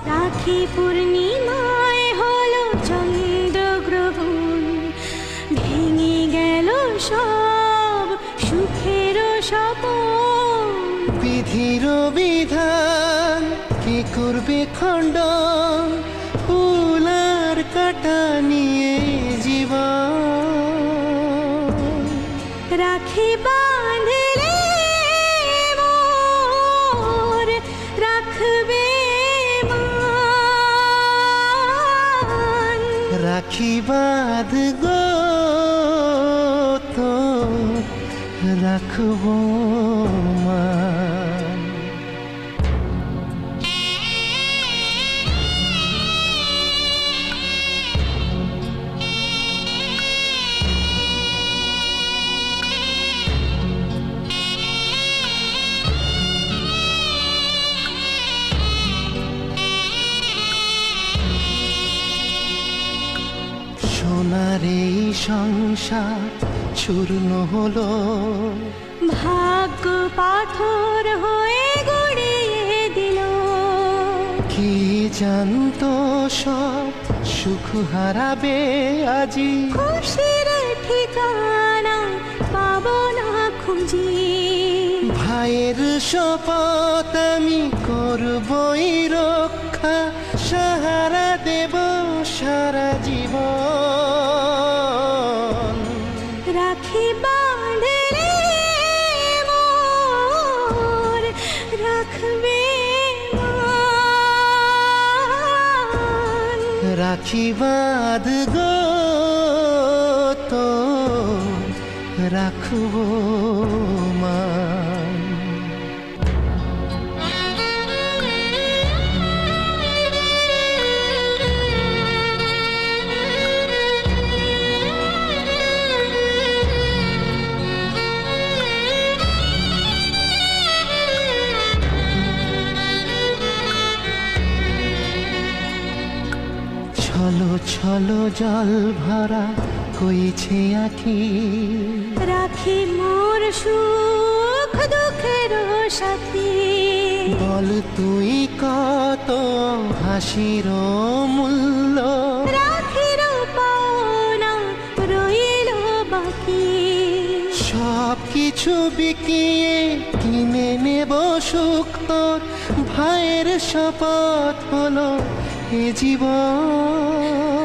রাখি পূর্ণিমায় হলো চন্দ্রগ্রহণ, ভেঙে গেল সব সুখের স্বপন। বিধির বিধান কি করবে খণ্ডন, ফুল আর কাটা নিয়ে জীবন। রাখি বাঁধলে মোর রাখবে মান। রাখি বাঁধ গো তো রাখবো মান। সোনার এই সংসার চূর্ণ হলো, ভাগ্য পাথর হয়ে গড়িয়ে দিল। কি জানতো সব সুখ হারাবে আজি, খুশির ঠিকানা পাবো না খুঁজি। ভাইয়ের শপথ আমি করবই রক্ষা, সাহারা দেব সারা জীবন। রাখি বাঁধলে মোর রাখবে মান। রাখি বাঁধ গো তো রাখবো মান। ছলো ছলো জল ভরা কইছে আখি, রাখি মোর সুখ দুঃখের সাথী। বল তুই কত হাসির মূল্য, রাখির পাওনা রইল বাকি। সব কিছু বিকিয়ে কিনে নেব সুখ তোর, ভাইয়ের শপথ হলো এ জীবন।